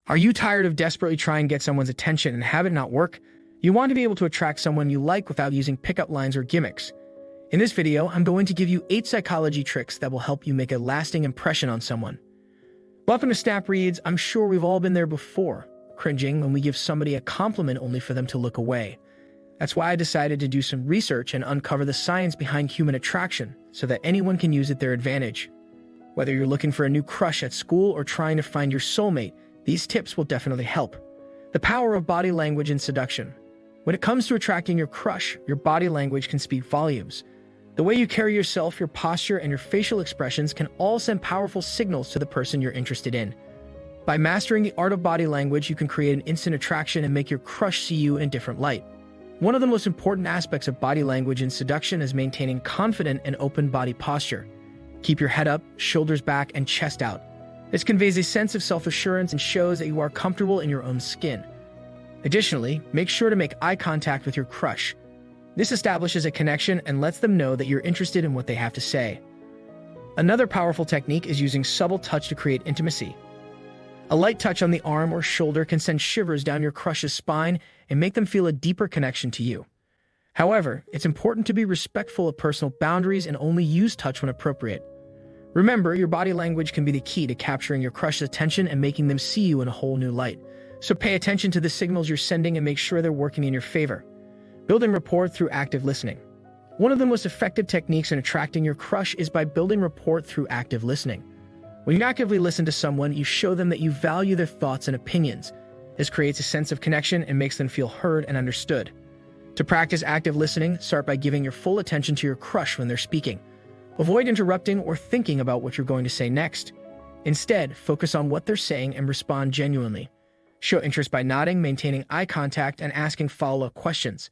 Are you tired of desperately trying to get someone's attention and have it not work? You want to be able to attract someone you like without using pickup lines or gimmicks. In this video, I'm going to give you 8 psychology tricks that will help you make a lasting impression on someone. Welcome to Snapreads. I'm sure we've all been there before, cringing when we give somebody a compliment only for them to look away. That's why I decided to do some research and uncover the science behind human attraction so that anyone can use it to their advantage. Whether you're looking for a new crush at school or trying to find your soulmate, these tips will definitely help. The power of body language and seduction. When it comes to attracting your crush, your body language can speak volumes. The way you carry yourself, your posture, and your facial expressions can all send powerful signals to the person you're interested in. By mastering the art of body language, you can create an instant attraction and make your crush see you in a different light. One of the most important aspects of body language in seduction is maintaining confident and open body posture. Keep your head up, shoulders back, and chest out. This conveys a sense of self-assurance and shows that you are comfortable in your own skin. Additionally, make sure to make eye contact with your crush. This establishes a connection and lets them know that you're interested in what they have to say. Another powerful technique is using subtle touch to create intimacy. A light touch on the arm or shoulder can send shivers down your crush's spine and make them feel a deeper connection to you. However, it's important to be respectful of personal boundaries and only use touch when appropriate. Remember, your body language can be the key to capturing your crush's attention and making them see you in a whole new light. So pay attention to the signals you're sending and make sure they're working in your favor. Building rapport through active listening. One of the most effective techniques in attracting your crush is by building rapport through active listening. When you actively listen to someone, you show them that you value their thoughts and opinions. This creates a sense of connection and makes them feel heard and understood. To practice active listening, start by giving your full attention to your crush when they're speaking. Avoid interrupting or thinking about what you're going to say next. Instead, focus on what they're saying and respond genuinely. Show interest by nodding, maintaining eye contact, and asking follow-up questions.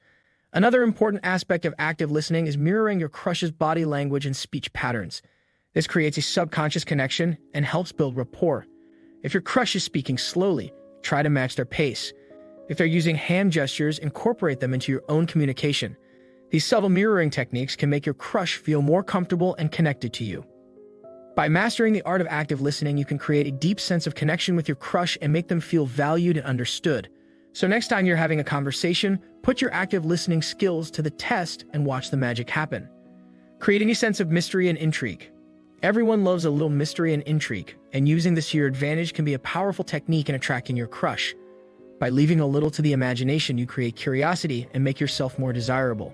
Another important aspect of active listening is mirroring your crush's body language and speech patterns. This creates a subconscious connection and helps build rapport. If your crush is speaking slowly, try to match their pace. If they're using hand gestures, incorporate them into your own communication. These subtle mirroring techniques can make your crush feel more comfortable and connected to you. By mastering the art of active listening, you can create a deep sense of connection with your crush and make them feel valued and understood. So next time you're having a conversation, put your active listening skills to the test and watch the magic happen. Creating a sense of mystery and intrigue. Everyone loves a little mystery and intrigue, and using this to your advantage can be a powerful technique in attracting your crush. By leaving a little to the imagination, you create curiosity and make yourself more desirable.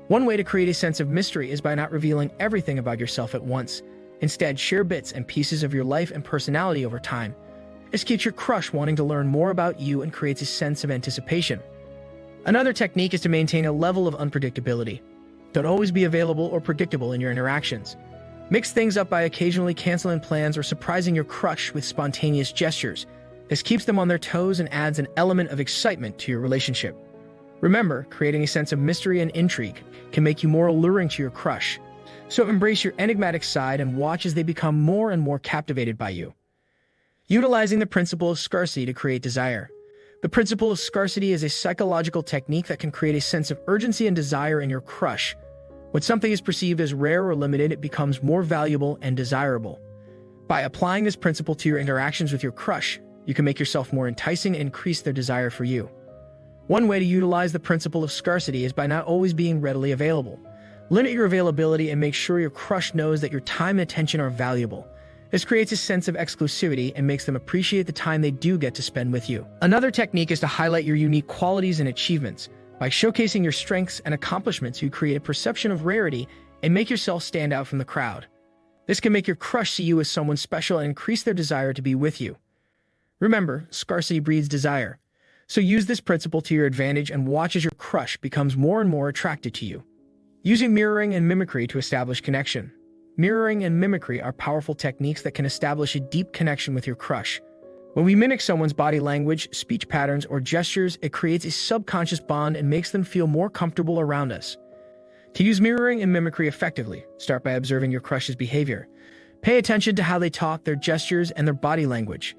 One way to create a sense of mystery is by not revealing everything about yourself at once. Instead, share bits and pieces of your life and personality over time. This keeps your crush wanting to learn more about you and creates a sense of anticipation. Another technique is to maintain a level of unpredictability. Don't always be available or predictable in your interactions. Mix things up by occasionally canceling plans or surprising your crush with spontaneous gestures. This keeps them on their toes and adds an element of excitement to your relationship. Remember, creating a sense of mystery and intrigue can make you more alluring to your crush. So embrace your enigmatic side and watch as they become more and more captivated by you. Utilizing the principle of scarcity to create desire. The principle of scarcity is a psychological technique that can create a sense of urgency and desire in your crush. When something is perceived as rare or limited, it becomes more valuable and desirable. By applying this principle to your interactions with your crush, you can make yourself more enticing and increase their desire for you. One way to utilize the principle of scarcity is by not always being readily available. Limit your availability and make sure your crush knows that your time and attention are valuable. This creates a sense of exclusivity and makes them appreciate the time they do get to spend with you. Another technique is to highlight your unique qualities and achievements. By showcasing your strengths and accomplishments, you create a perception of rarity and make yourself stand out from the crowd. This can make your crush see you as someone special and increase their desire to be with you. Remember, scarcity breeds desire. So use this principle to your advantage and watch as your crush becomes more and more attracted to you. Using mirroring and mimicry to establish connection. Mirroring and mimicry are powerful techniques that can establish a deep connection with your crush. When we mimic someone's body language, speech patterns, or gestures, it creates a subconscious bond and makes them feel more comfortable around us. To use mirroring and mimicry effectively, start by observing your crush's behavior. Pay attention to how they talk, their gestures, and their body language.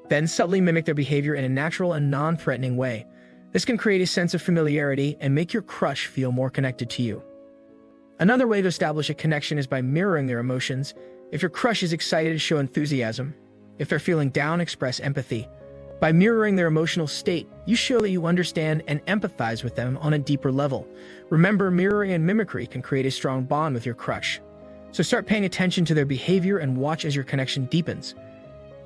Then subtly mimic their behavior in a natural and non-threatening way. This can create a sense of familiarity and make your crush feel more connected to you. Another way to establish a connection is by mirroring their emotions. If your crush is excited, show enthusiasm. If they're feeling down, express empathy. By mirroring their emotional state, you show that you understand and empathize with them on a deeper level. Remember, mirroring and mimicry can create a strong bond with your crush. So start paying attention to their behavior and watch as your connection deepens.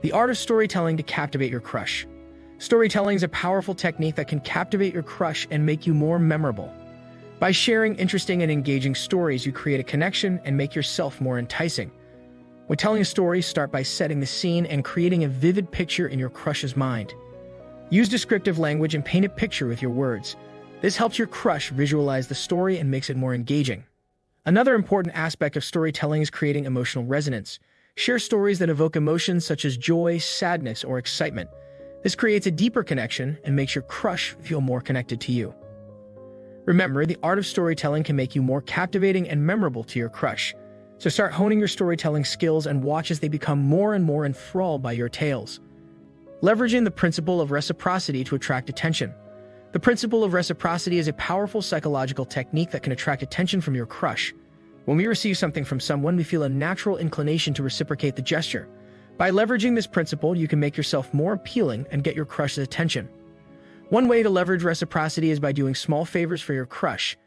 The art of storytelling to captivate your crush. Storytelling is a powerful technique that can captivate your crush and make you more memorable. By sharing interesting and engaging stories, you create a connection and make yourself more enticing. When telling a story, start by setting the scene and creating a vivid picture in your crush's mind. Use descriptive language and paint a picture with your words. This helps your crush visualize the story and makes it more engaging. Another important aspect of storytelling is creating emotional resonance. Share stories that evoke emotions such as joy, sadness, or excitement. This creates a deeper connection and makes your crush feel more connected to you. Remember, the art of storytelling can make you more captivating and memorable to your crush. So start honing your storytelling skills and watch as they become more and more enthralled by your tales. Leveraging the principle of reciprocity to attract attention. The principle of reciprocity is a powerful psychological technique that can attract attention from your crush. When we receive something from someone, we feel a natural inclination to reciprocate the gesture. By leveraging this principle, you can make yourself more appealing and get your crush's attention. One way to leverage reciprocity is by doing small favors for your crush.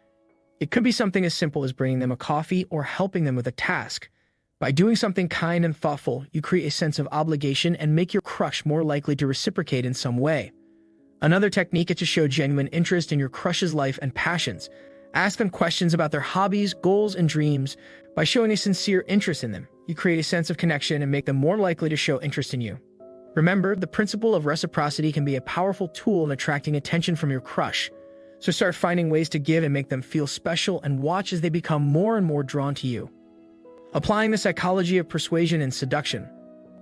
It could be something as simple as bringing them a coffee or helping them with a task. By doing something kind and thoughtful, you create a sense of obligation and make your crush more likely to reciprocate in some way. Another technique is to show genuine interest in your crush's life and passions. Ask them questions about their hobbies, goals, and dreams. By showing a sincere interest in them, you create a sense of connection and make them more likely to show interest in you. Remember, the principle of reciprocity can be a powerful tool in attracting attention from your crush. So start finding ways to give and make them feel special and watch as they become more and more drawn to you. Applying the psychology of persuasion and seduction.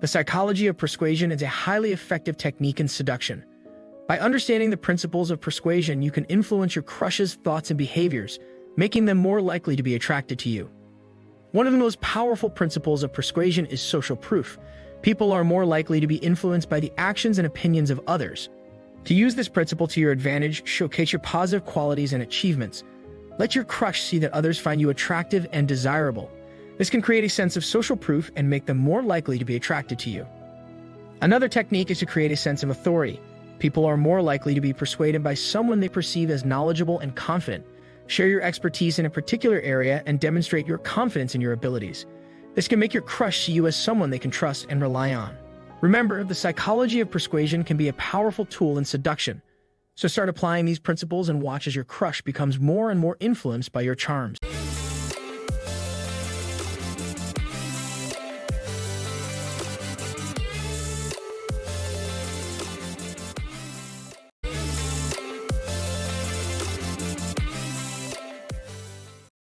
The psychology of persuasion is a highly effective technique in seduction. By understanding the principles of persuasion, you can influence your crush's thoughts and behaviors, making them more likely to be attracted to you. One of the most powerful principles of persuasion is social proof. People are more likely to be influenced by the actions and opinions of others. To use this principle to your advantage, showcase your positive qualities and achievements. Let your crush see that others find you attractive and desirable. This can create a sense of social proof and make them more likely to be attracted to you. Another technique is to create a sense of authority. People are more likely to be persuaded by someone they perceive as knowledgeable and confident. Share your expertise in a particular area and demonstrate your confidence in your abilities. This can make your crush see you as someone they can trust and rely on. Remember, the psychology of persuasion can be a powerful tool in seduction. So start applying these principles and watch as your crush becomes more and more influenced by your charms.